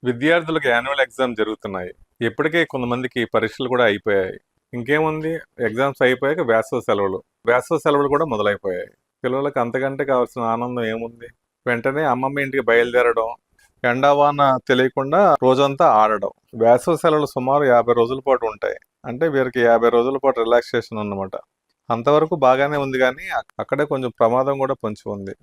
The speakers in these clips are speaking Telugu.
విద్యార్థులకు యాన్యువల్ ఎగ్జామ్ జరుగుతున్నాయి. ఇప్పటికే కొంతమందికి పరీక్షలు కూడా అయిపోయాయి. ఇంకేముంది, ఎగ్జామ్స్ అయిపోయాక వేసవి సెలవులు. వేసవి సెలవులు కూడా మొదలైపోయాయి. పిల్లలకు అంతకంటే కావాల్సిన ఆనందం ఏముంది? వెంటనే అమ్మమ్మ ఇంటికి బయలుదేరడం, ఎండా వాన తెలియకుండా రోజంతా ఆడడం. వేసవి సెలవులు సుమారు 50 రోజుల పాటు ఉంటాయి. అంటే వీరికి 50 రోజుల పాటు రిలాక్సేషన్ అన్నమాట. అంతవరకు బాగానే ఉంది కానీ అక్కడే కొంచెం ప్రమాదం కూడా పొంచి ఉంది.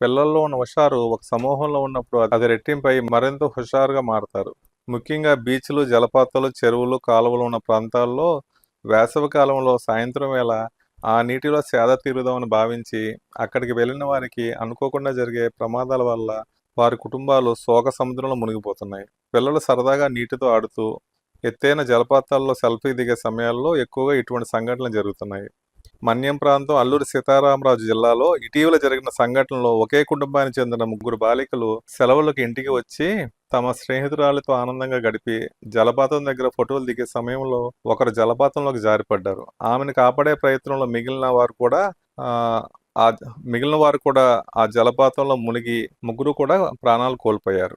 పిల్లల్లో ఉన్న హుషారు ఒక సమూహంలో ఉన్నప్పుడు అది రెట్టింపై మరింత హుషారుగా మారతారు. ముఖ్యంగా బీచ్లు, జలపాతాలు, చెరువులు, కాలువలు ఉన్న ప్రాంతాల్లో వేసవి కాలంలో సాయంత్రం వేళ ఆ నీటిలో సేద తీరుదామని భావించి అక్కడికి వెళ్ళిన వారికి అనుకోకుండా జరిగే ప్రమాదాల వల్ల వారి కుటుంబాలు శోక సముద్రంలో మునిగిపోతున్నాయి. పిల్లలు సరదాగా నీటితో ఆడుతూ ఎత్తైన జలపాతాల్లో సెల్ఫీ దిగే సమయాల్లో ఎక్కువగా ఇటువంటి సంఘటనలు జరుగుతున్నాయి. మన్యం ప్రాంతం అల్లూరి సీతారామరాజు జిల్లాలో ఇటీవల జరిగిన సంఘటనలో ఒకే కుటుంబానికి చెందిన 3 బాలికలు సెలవులకు ఇంటికి వచ్చి తమ స్నేహితురాలతో ఆనందంగా గడిపి జలపాతం దగ్గర ఫోటోలు దిగే సమయంలో ఒకరు జలపాతంలోకి జారిపడ్డారు. ఆమెను కాపాడే ప్రయత్నంలో మిగిలిన వారు కూడా ఆ జలపాతంలో మునిగి ముగ్గురు కూడా ప్రాణాలు కోల్పోయారు.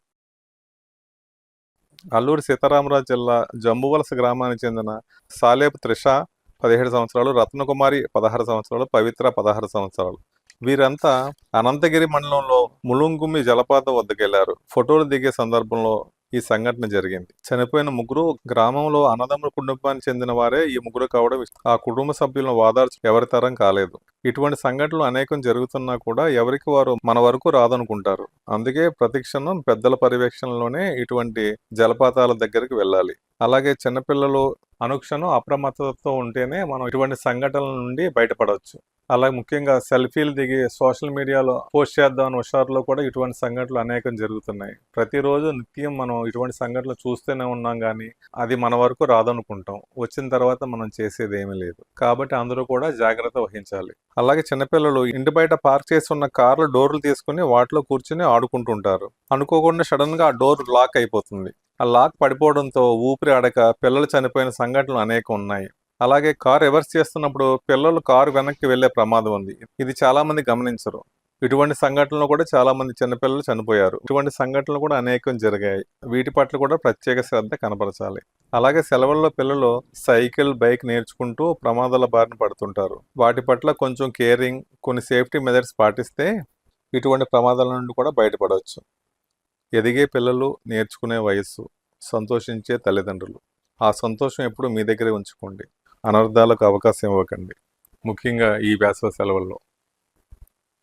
అల్లూరి సీతారామరాజు జిల్లా జంబువలస గ్రామానికి చెందిన సాలేపు త్రిష 17 సంవత్సరాలు, రత్నకుమారి 16 సంవత్సరాలు, పవిత్ర 16 సంవత్సరాలు. వీరంతా అనంతగిరి మండలంలో ములుంగుమి జలపాతం వద్దకెళ్లారు. ఫోటోలు దిగే సందర్భంలో ఈ సంఘటన జరిగింది. చనిపోయిన ముగ్గురు గ్రామంలో అన్నదమ్ముల కుటుంబానికి చెందిన వారే. ఈ ముగ్గురు కావడం ఆ కుటుంబ సభ్యులను వాదార్చు ఎవరి తరం కాలేదు. ఇటువంటి సంఘటనలు అనేకం జరుగుతున్నా కూడా ఎవరికి వారు మన వరకు రాదనుకుంటారు. అందుకే ప్రతిక్షణం పెద్దల పర్యవేక్షణలోనే ఇటువంటి జలపాతాల దగ్గరికి వెళ్ళాలి. అలాగే చిన్నపిల్లలు అనుక్షణం అప్రమత్తతతో ఉంటేనే మనం ఇటువంటి సంఘటనల నుండి బయటపడవచ్చు. అలాగే ముఖ్యంగా సెల్ఫీలు దిగి సోషల్ మీడియాలో పోస్ట్ చేద్దాం హుషారులో కూడా ఇటువంటి సంఘటనలు అనేకం జరుగుతున్నాయి. ప్రతిరోజు నిత్యం మనం ఇటువంటి సంఘటనలు చూస్తూనే ఉన్నాం కానీ అది మన వరకు రాదనుకుంటాం. వచ్చిన తర్వాత మనం చేసేది ఏమీ లేదు. కాబట్టి అందరూ కూడా జాగ్రత్త వహించాలి. అలాగే చిన్నపిల్లలు ఇంటి బయట పార్క్ చేసి ఉన్న కార్ల డోర్లు తీసుకుని వాటిలో కూర్చుని ఆడుకుంటుంటారు. అనుకోకుండా సడన్ గా ఆ డోర్ లాక్ అయిపోతుంది. ఆ లాక్ పడిపోవడంతో ఊపిరి ఆడక పిల్లలు చనిపోయిన సంఘటనలు అనేకం ఉన్నాయి. అలాగే కారు రివర్స్ చేస్తున్నప్పుడు పిల్లలు కారు వెనక్కి వెళ్లే ప్రమాదం ఉంది. ఇది చాలా మంది గమనించరు. ఇటువంటి సంఘటనలు కూడా చాలా మంది చిన్నపిల్లలు చనిపోయారు. ఇటువంటి సంఘటనలు కూడా అనేకం జరిగాయి. వీటి పట్ల కూడా ప్రత్యేక శ్రద్ధ కనపరచాలి. అలాగే సెలవుల్లో పిల్లలు సైకిల్, బైక్ నేర్చుకుంటూ ప్రమాదాల బారిన పడుతుంటారు. వాటి పట్ల కొంచెం కేరింగ్, కొన్ని సేఫ్టీ మెజర్స్ పాటిస్తే ఇటువంటి ప్రమాదాల నుండి కూడా బయటపడవచ్చు. ఎదిగే పిల్లలు, నేర్చుకునే వయస్సు, సంతోషించే తల్లిదండ్రులు. ఆ సంతోషం ఎప్పుడు మీ దగ్గరే ఉంచుకోండి. అనర్థాలకు అవకాశం ఇవ్వకండి. ముఖ్యంగా ఈ వేసవి సెలవుల్లో.